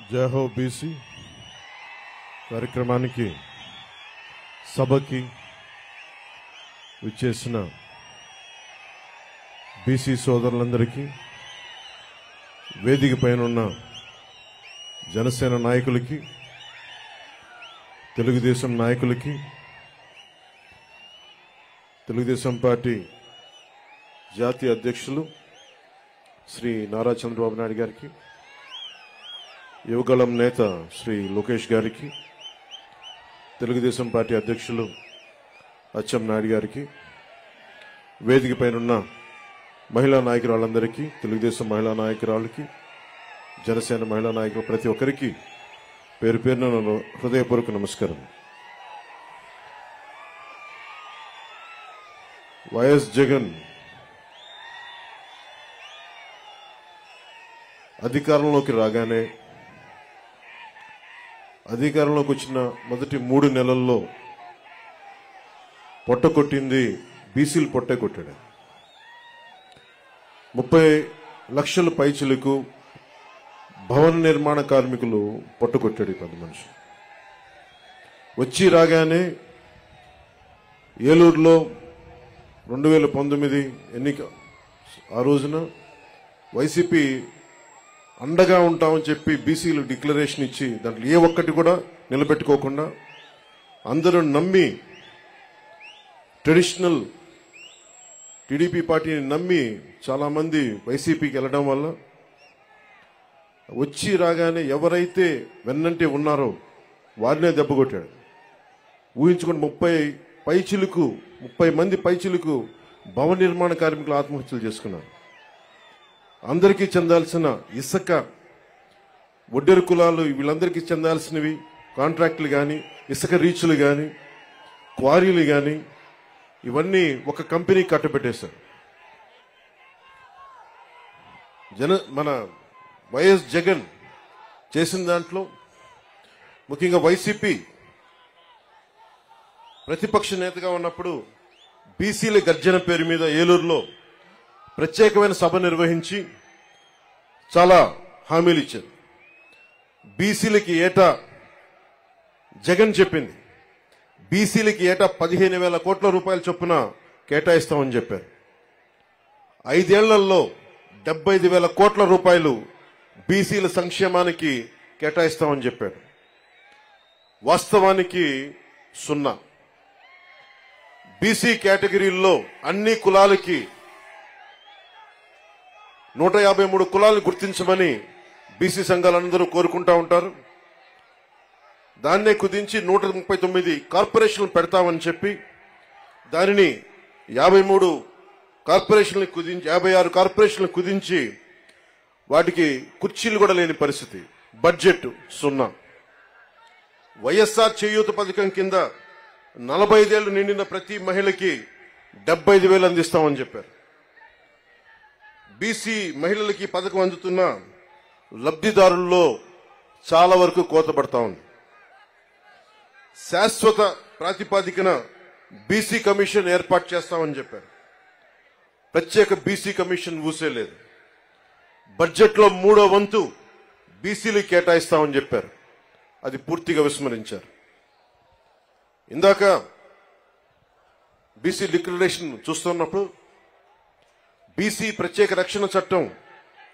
జై హో బీసీ కార్యక్రమానికి సభకి విచ్చేసిన బీసీ సోదరులందరికీ, వేదిక పైన ఉన్న జనసేన నాయకులకి, తెలుగుదేశం నాయకులకి, తెలుగుదేశం పార్టీ జాతీయ అధ్యక్షులు శ్రీ నారా చంద్రబాబు నాయుడు గారికి, యువగళం నేత శ్రీ లోకేష్ గారికి, తెలుగుదేశం పార్టీ అధ్యక్షులు అచ్చెన్నాయుడు గారికి, వేదిక పైన మహిళా నాయకురాళ్ళందరికీ, తెలుగుదేశం మహిళా నాయకురాళ్ళకి, జనసేన మహిళా నాయకులు ప్రతి ఒక్కరికి పేరు పేరున హృదయపూర్వక నమస్కారం. వైఎస్ జగన్ అధికారంలోకి రాగానే, అధికారంలోకి వచ్చిన మొదటి 3 నెలల్లో పొట్ట కొట్టింది బీసీలు పొట్టే కొట్టాడు. 30 లక్షల పైచిలకు భవన నిర్మాణ కార్మికులు పొట్ట కొట్టాడు. 10 మనిషి వచ్చి రాగానే ఏలూరులో 2019 ఎన్నిక, ఆ రోజున వైసీపీ అండగా ఉంటామని చెప్పి బీసీలు డిక్లరేషన్ ఇచ్చి దాంట్లో ఏ ఒక్కటి కూడా నిలబెట్టుకోకుండా అందరూ నమ్మి, ట్రెడిషనల్ టీడీపీ పార్టీని నమ్మి చాలా మంది వైసీపీకి వెళ్ళడం వల్ల వచ్చి రాగానే ఎవరైతే వెన్నంటే ఉన్నారో వారినే దెబ్బకొట్టాడు. ఊహించుకుని 30 మంది పైచిలకు భవన నిర్మాణ కార్మికులు ఆత్మహత్యలు చేసుకున్నారు. అందరికీ చెందాల్సిన ఇసుక, ఒడ్డెరు కులాలు, వీళ్ళందరికీ చెందాల్సినవి కాంట్రాక్టులు కానీ, ఇసుక రీచ్లు కానీ, క్వారీలు కానీ, ఇవన్నీ ఒక కంపెనీ కట్టబెట్టేశారు. మన వైఎస్ జగన్ చేసిన దాంట్లో ముఖ్యంగా వైసీపీ ప్రతిపక్ష నేతగా ఉన్నప్పుడు బీసీల గర్జన పేరు మీద ఏలూరులో ప్రత్యేకమైన సభ నిర్వహించి చాలా హామీలు ఇచ్చారు. బీసీలకి ఏటా జగన్ చెప్పింది, బీసీలకి ఏటా 15,000 కోట్ల రూపాయల చొప్పున కేటాయిస్తామని చెప్పారు. 5 ఏళ్లలో 75,000 కోట్ల రూపాయలు బీసీల సంక్షేమానికి కేటాయిస్తామని చెప్పారు. వాస్తవానికి 0. బీసీ కేటగిరీల్లో అన్ని కులాలకి 153 కులాలను గుర్తించమని బీసీ సంఘాలందరూ కోరుకుంటా ఉంటారు. దాన్నే కుదించి 139 కార్పొరేషన్లు పెడతామని చెప్పి దానిని 53 కార్పొరేషన్లు కుదించి 56 కార్పొరేషన్లు కుదించి వాటికి కుర్చీలు కూడా లేని పరిస్థితి. బడ్జెట్ 0. వైఎస్ఆర్ చేయూత పథకం కింద 45 ఏళ్లు నిండిన ప్రతి మహిళకి 75,000 అందిస్తామని చెప్పారు. బీసీ మహిళలకి పథకం అందుతున్న లబ్ధిదారుల్లో చాలా వరకు కోత పడతా ఉంది. శాశ్వత ప్రాతిపదికన బీసీ కమిషన్ ఏర్పాటు చేస్తామని చెప్పారు. ప్రత్యేక బీసీ కమిషన్ ఊసేలేదు. బడ్జెట్లో 3వ వంతు బీసీలు కేటాయిస్తామని చెప్పారు. అది పూర్తిగా విస్మరించారు. ఇందాక బీసీ డిక్లరేషన్ చూస్తున్నప్పుడు బీసీ ప్రత్యేక రక్షణ చట్టం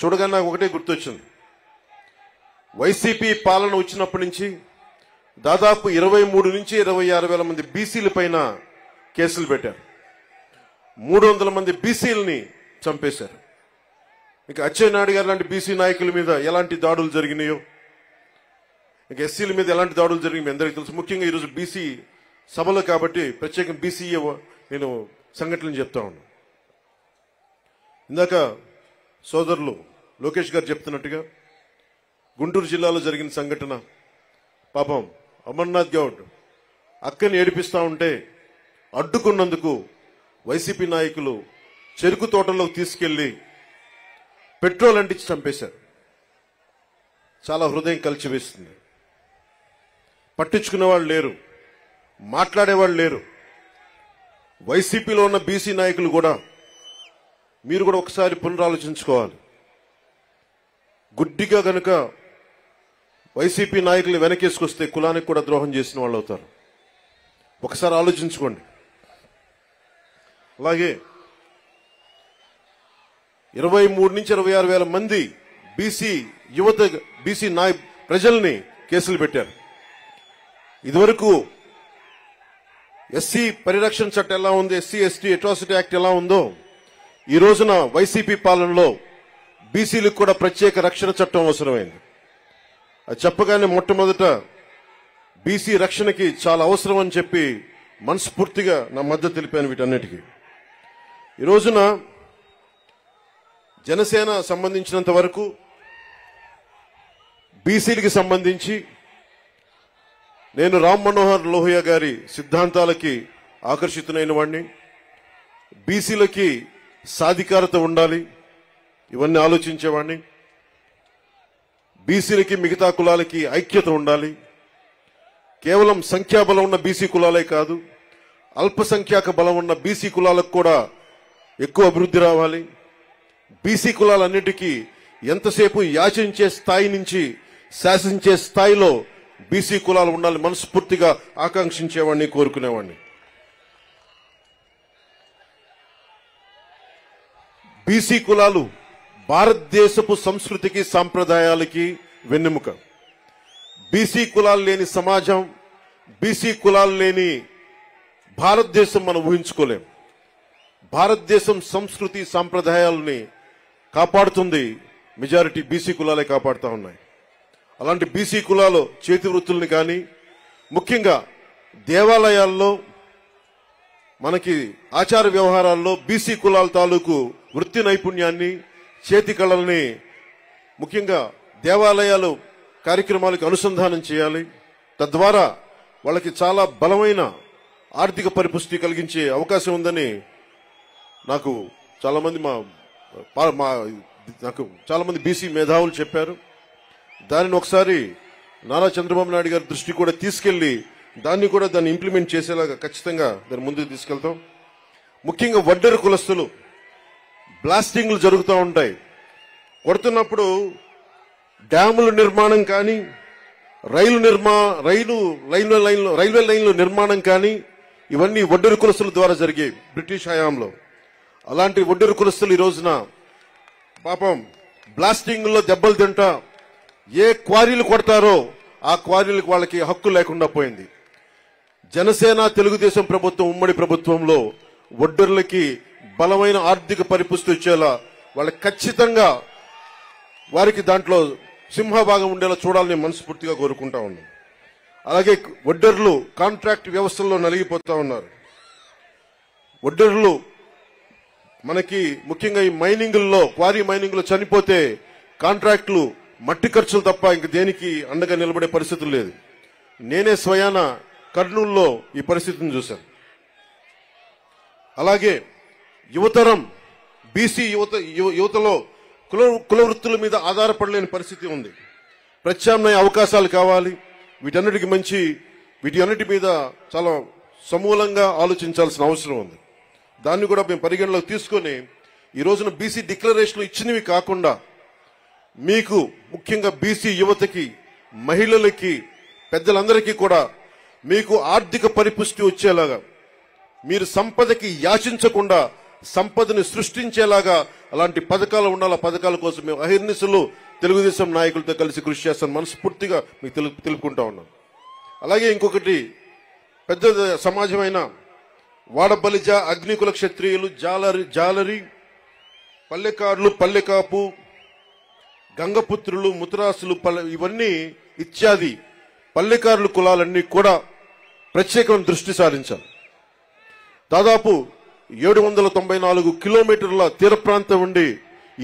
చూడగానే నాకు ఒకటే గుర్తొచ్చింది. వైసీపీ పాలన వచ్చినప్పటి నుంచి దాదాపు 23 నుంచి 26 వేల మంది బీసీల పైన కేసులు పెట్టారు. 300 మంది బీసీలని చంపేశారు. ఇంకా అచ్చెన్నాయుడు గారు లాంటి బీసీ నాయకుల మీద ఎలాంటి దాడులు జరిగినాయో, ఇంకా ఎస్సీల మీద ఎలాంటి దాడులు జరిగినాయి మీ అందరికీ తెలుసు. ముఖ్యంగా ఈరోజు బీసీ సభలో కాబట్టి ప్రత్యేకంగా బీసీ నేను సంఘటనలు చెప్తా ఉన్నాను. ఇందాక సోదరులు లోకేష్ గారు చెప్తున్నట్టుగా గుంటూరు జిల్లాలో జరిగిన సంఘటన, పాపం అమర్నాథ్ గౌడ్ అక్కని ఏడిపిస్తా ఉంటే అడ్డుకున్నందుకు వైసీపీ నాయకులు చెరుకు తోటలోకి తీసుకెళ్లి పెట్రోల్ అంటించి చంపేశారు. చాలా హృదయం కలిచివేస్తుంది. పట్టించుకునేవాళ్ళు లేరు, మాట్లాడేవాళ్ళు లేరు. వైసీపీలో ఉన్న బీసీ నాయకులు కూడా మీరు కూడా ఒకసారి పునరాలోచించుకోవాలి. గుడ్డిగా గనుక వైసీపీ నాయకులు వెనకేసుకొస్తే కులానికి కూడా ద్రోహం చేసిన వాళ్ళు అవుతారు. ఒకసారి ఆలోచించుకోండి. అలాగే 23 నుంచి 26 వేల మంది బీసీ యువత, బీసీ ప్రజల్ని కేసులు పెట్టారు. ఇదివరకు ఎస్సీ పరిరక్షణ చట్టం ఎలా ఉంది, ఎస్సీ ఎస్టీ అట్రాసిటీ యాక్ట్ ఎలా ఉందో, ఈ రోజున వైసీపీ పాలనలో బీసీలకు కూడా ప్రత్యేక రక్షణ చట్టం అవసరమైంది. అది చెప్పగానే మొట్టమొదట బీసీ రక్షణకి చాలా అవసరం అని చెప్పి మనస్ఫూర్తిగా నా మద్దతు తెలిపాను వీటన్నిటికీ. ఈ రోజున జనసేన సంబంధించినంత వరకు బీసీలకి సంబంధించి నేను రామ్ మనోహర్ లోహియా గారి సిద్ధాంతాలకి ఆకర్షితునైన వాడిని. బీసీలకి సాధికారత ఉండాలి, ఇవన్నీ ఆలోచించేవాడిని. బీసీలకి మిగతా కులాలకి ఐక్యత ఉండాలి. కేవలం సంఖ్యాబలం ఉన్న బీసీ కులాలే కాదు, అల్పసంఖ్యాక బలం ఉన్న బీసీ కులాలకు కూడా ఎక్కువ అభివృద్ధి రావాలి. బీసీ కులాలన్నిటికీ ఎంతసేపు యాచించే స్థాయి నుంచి శాసించే స్థాయిలో బీసీ కులాలు ఉండాలి మనస్ఫూర్తిగా ఆకాంక్షించేవాడిని, కోరుకునేవాడిని. బీసీ కులాలు భారతదేశపు సంస్కృతికి సాంప్రదాయాలకి వెన్నెముక. బీసీ కులాలు లేని సమాజం, బీసీ కులాలు లేని భారతదేశం మనం ఊహించుకోలేం. భారతదేశం సంస్కృతి సాంప్రదాయాలని కాపాడుతుంది మెజారిటీ బీసీ కులాలే కాపాడుతూ ఉన్నాయి. అలాంటి బీసీ కులాలు చేతి వృత్తుల్ని కానీ, ముఖ్యంగా దేవాలయాల్లో మనకి ఆచార వ్యవహారాల్లో బీసీ కులాల తాలూకు వృత్తి నైపుణ్యాన్ని, చేతి కళల్ని ముఖ్యంగా దేవాలయాలు కార్యక్రమాలకు అనుసంధానం చేయాలి. తద్వారా వాళ్ళకి చాలా బలమైన ఆర్థిక పరిపుష్టి కలిగించే అవకాశం ఉందని నాకు చాలా మంది బీసీ మేధావులు చెప్పారు. దానిని ఒకసారి నారా చంద్రబాబు నాయుడు గారి దృష్టి కూడా తీసుకెళ్లి దాన్ని ఇంప్లిమెంట్ చేసేలాగా ఖచ్చితంగా దాన్ని ముందుకు తీసుకెళ్తాం. ముఖ్యంగా వడ్డెర కులస్తులు బ్లాస్టింగ్లు జరుగుతూ ఉంటాయి. కొడుతున్నప్పుడు డ్యాముల నిర్మాణం కానీ, రైల్వే లైన్ల నిర్మాణం కానీ ఇవన్నీ వడ్డెర కులస్తుల ద్వారా జరిగాయి బ్రిటిష్ హయాంలో. అలాంటి వడ్డెర కులస్తులు ఈ రోజున పాపం బ్లాస్టింగ్ లో దెబ్బలు తింటా ఏ క్వారీలు కొడతారో ఆ క్వారీలకు వాళ్ళకి హక్కు లేకుండా పోయింది. జనసేన తెలుగుదేశం ప్రభుత్వం ఉమ్మడి ప్రభుత్వంలో వడ్డెర్లకి బలమైన ఆర్థిక పరిపుష్టి వచ్చేలా వాళ్ళకి ఖచ్చితంగా వారికి దాంట్లో సింహభాగం ఉండేలా చూడాలని మనస్ఫూర్తిగా కోరుకుంటా ఉన్నాం. అలాగే వడ్డెర్లు కాంట్రాక్ట్ వ్యవస్థల్లో నలిగిపోతా ఉన్నారు. వడ్డెర్లు మనకి ముఖ్యంగా ఈ క్వారీ మైనింగ్లో చనిపోతే కాంట్రాక్టులు మట్టి ఖర్చులు తప్ప ఇంక దేనికి అండగా నిలబడే పరిస్థితులు లేదు. నేనే స్వయాన కర్నూలులో ఈ పరిస్థితిని చూశాను. అలాగే యువతరం బీసీ యువతలో కుల వృత్తుల మీద ఆధారపడలేని పరిస్థితి ఉంది. ప్రత్యామ్నాయ అవకాశాలు కావాలి. వీటన్నిటి మీద చాలా సమూలంగా ఆలోచించాల్సిన అవసరం ఉంది. దాన్ని కూడా మేము పరిగణలోకి తీసుకొని ఈ రోజున బీసీ డిక్లరేషన్లు ఇచ్చినవి కాకుండా మీకు ముఖ్యంగా బీసీ యువతకి, మహిళలకి, పెద్దలందరికీ కూడా మీకు ఆర్థిక పరిపుష్టి వచ్చేలాగా, మీరు సంపదకి యాచించకుండా సంపదని సృష్టించేలాగా అలాంటి పథకాలు ఉండాలి. ఆ పథకాల కోసం మేము అహిర్నిశలు తెలుగుదేశం నాయకులతో కలిసి కృషి చేస్తాను మనస్ఫూర్తిగా మీకు తెలుపుకుంటా ఉన్నాం. అలాగే ఇంకొకటి పెద్ద సమాజమైన వాడబలిజ, అగ్నికుల క్షత్రియులు, జాలరి, పల్లెకారులు, పల్లెకాపు, గంగపుత్రులు, ముతరాసులు, ఇవన్నీ ఇత్యాది పల్లెకారుల కులాలన్నీ కూడా ప్రత్యేకమైన దృష్టి సారించాలి. దాదాపు 794 కిలోమీటర్ల తీర ప్రాంతం ఉండి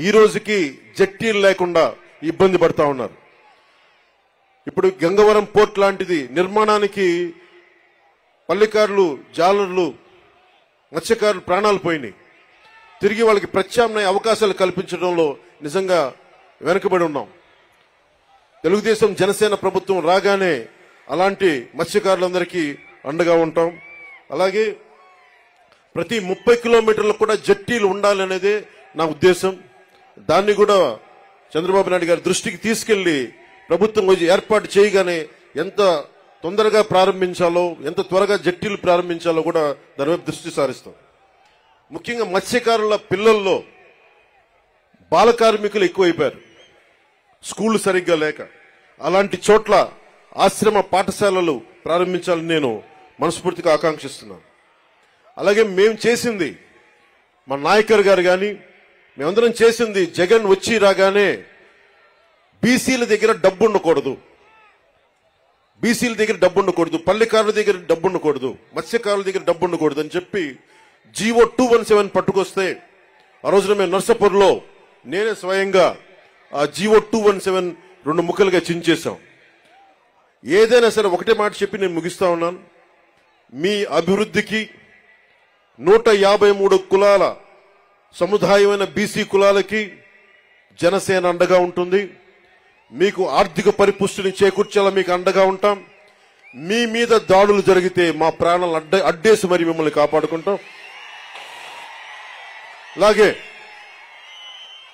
ఈ రోజుకి జట్టీలు లేకుండా ఇబ్బంది పడతా ఉన్నారు. ఇప్పుడు గంగవరం పోర్ట్ లాంటిది నిర్మాణానికి పల్లెకారులు, జాలర్లు, మత్స్యకారులు ప్రాణాలు పోయినాయి. తిరిగి వాళ్ళకి ప్రత్యామ్నాయ అవకాశాలు కల్పించడంలో నిజంగా వెనుకబడి ఉన్నాం. తెలుగుదేశం జనసేన ప్రభుత్వం రాగానే అలాంటి మత్స్యకారులందరికీ అండగా ఉంటాం. అలాగే ప్రతి 30 కిలోమీటర్లకు కూడా జట్టీలు ఉండాలనేదే నా ఉద్దేశం. దాన్ని కూడా చంద్రబాబు నాయుడు గారి దృష్టికి తీసుకెళ్లి ప్రభుత్వం ఏర్పాటు చేయగానే ఎంత తొందరగా ప్రారంభించాలో, ఎంత త్వరగా జట్టీలు ప్రారంభించాలో కూడా దాని వైపు దృష్టి సారిస్తాం. ముఖ్యంగా మత్స్యకారుల పిల్లల్లో బాల కార్మికులు ఎక్కువైపోయారు, స్కూళ్లు సరిగ్గా లేక. అలాంటి చోట్ల ఆశ్రమ పాఠశాలలు ప్రారంభించాలని నేను మనస్ఫూర్తిగా ఆకాంక్షిస్తున్నాను. అలాగే మేము చేసింది, మా నాయకర్ గారు కానీ మేమందరం చేసింది, జగన్ వచ్చి రాగానే బీసీల దగ్గర డబ్బు ఉండకూడదు, బీసీల దగ్గర డబ్బు ఉండకూడదు, పల్లెకారుల దగ్గర డబ్బు ఉండకూడదు, మత్స్యకారుల దగ్గర డబ్బు ఉండకూడదు అని చెప్పి జీవో 217 పట్టుకొస్తే ఆ రోజున మేము నర్సాపూర్లో నేనే స్వయంగా ఆ జీవో 217 2 ముక్కలుగా చించేశాం. ఏదైనా సరే ఒకటే మాట చెప్పి నేను ముగిస్తా ఉన్నాను. మీ అభివృద్ధికి 153 కులాల సముదాయమైన బీసీ కులాలకి జనసేన అండగా ఉంటుంది. మీకు ఆర్థిక పరిపుష్టిని చేకూర్చేలా మీకు అండగా ఉంటాం. మీ మీద దాడులు జరిగితే మా ప్రాణాలు అడ్డేసి మరి మిమ్మల్ని కాపాడుకుంటాం. అలాగే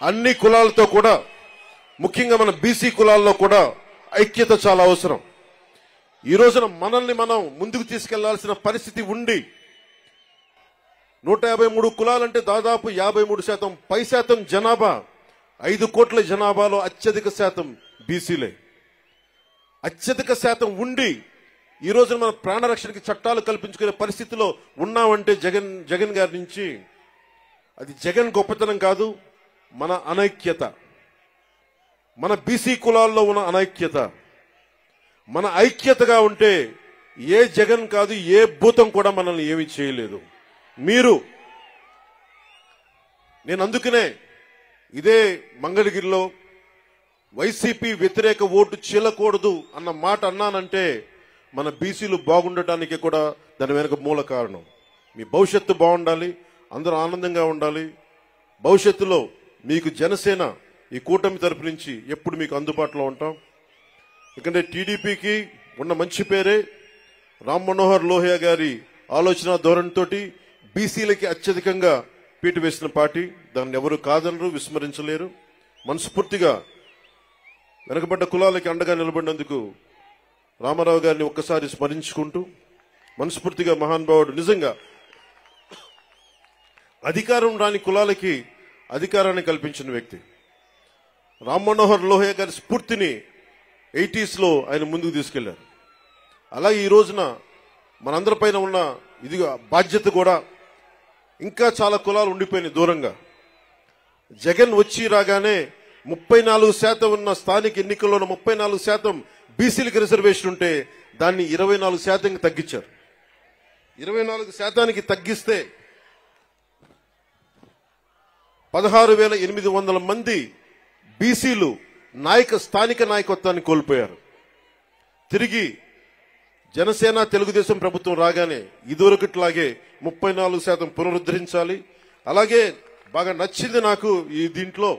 అన్ని కులాలతో కూడా, ముఖ్యంగా మన బీసీ కులాల్లో కూడా ఐక్యత చాలా అవసరం. ఈ రోజున మనల్ని మనం ముందుకు తీసుకెళ్లాల్సిన పరిస్థితి ఉండి 153 కులాలంటే దాదాపు 53% పై శాతం జనాభా, 5 కోట్ల జనాభాలో అత్యధిక శాతం బీసీలే. అత్యధిక శాతం ఉండి ఈ రోజున మన ప్రాణరక్షణకి చట్టాలు కల్పించుకునే పరిస్థితిలో ఉన్నామంటే జగన్ గారి నుంచి అది జగన్ గొప్పతనం కాదు, మన అనైక్యత, మన బీసీ కులాల్లో ఉన్న అనైక్యత. మన ఐక్యతగా ఉంటే ఏ జగన్ కాదు, ఏ భూతం కూడా మనల్ని ఏమీ చేయలేదు. నేను అందుకనే ఇదే మంగళగిరిలో వైసీపీ వ్యతిరేక ఓటు చీలకూడదు అన్న మాట అన్నానంటే మన బీసీలు బాగుండటానికి కూడా దాని వెనుక మూల కారణం. మీ భవిష్యత్తు బాగుండాలి, అందరూ ఆనందంగా ఉండాలి. భవిష్యత్తులో మీకు జనసేన ఈ కూటమి తరపు నుంచి ఎప్పుడు మీకు అందుబాటులో ఉంటాం. ఎందుకంటే టీడీపీకి ఉన్న మంచి పేరే రామ్ మనోహర్ లోహియా గారి ఆలోచన ధోరణితోటి బీసీలకి అత్యధికంగా పీటు వేసిన పార్టీ. దాన్ని ఎవరు కాదనరు, విస్మరించలేరు. మనస్ఫూర్తిగా వెనకబడ్డ కులాలకి అండగా నిలబడినందుకు రామారావు గారిని ఒక్కసారి స్మరించుకుంటూ, మనస్ఫూర్తిగా మహానుభావుడు, నిజంగా అధికారం రాని కులాలకి అధికారాన్ని కల్పించిన వ్యక్తి. రామ్ మనోహర్ లోహియా గారి స్ఫూర్తిని 80s లో ఆయన ముందుకు తీసుకెళ్లారు. అలాగే ఈ రోజున మనందరిపైన ఉన్న ఇది బాధ్యత కూడా, ఇంకా చాలా కులాలు ఉండిపోయినాయి దూరంగా. జగన్ వచ్చి రాగానే 34% ఉన్న స్థానిక ఎన్నికల్లోనూ 34% బీసీలకు రిజర్వేషన్ ఉంటే దాన్ని 24% తగ్గించారు. 24% తగ్గిస్తే 16,800 మంది బీసీలు స్థానిక నాయకత్వాన్ని కోల్పోయారు. తిరిగి జనసేన తెలుగుదేశం ప్రభుత్వం రాగానే ఇదివరకట్లాగే 34% పునరుద్ధరించాలి. అలాగే బాగా నచ్చింది నాకు ఈ దీంట్లో,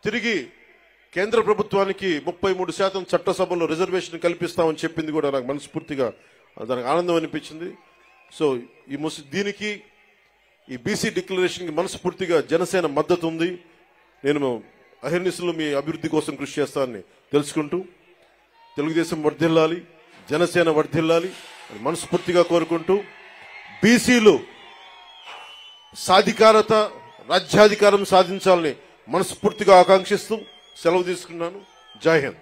తిరిగి కేంద్ర ప్రభుత్వానికి 33% చట్టసభలో రిజర్వేషన్ కల్పిస్తామని చెప్పింది కూడా నాకు మనస్ఫూర్తిగా దానికి ఆనందం అనిపించింది. సో దీనికి ఈ బీసీ డిక్లరేషన్కి మనస్ఫూర్తిగా జనసేన మద్దతు ఉంది. నేను అహర్నిశలు మీ అభివృద్ధి కోసం కృషి చేస్తానని తెలుసుకుంటూ, తెలుగుదేశం వర్ధిల్లాలి, జనసేన వర్ధిల్లాలి అని మనస్ఫూర్తిగా కోరుకుంటూ, బీసీలు సాధికారత, రాజ్యాధికారం సాధించాలని మనస్ఫూర్తిగా ఆకాంక్షిస్తూ సెలవు తీసుకున్నాను. జై హింద్.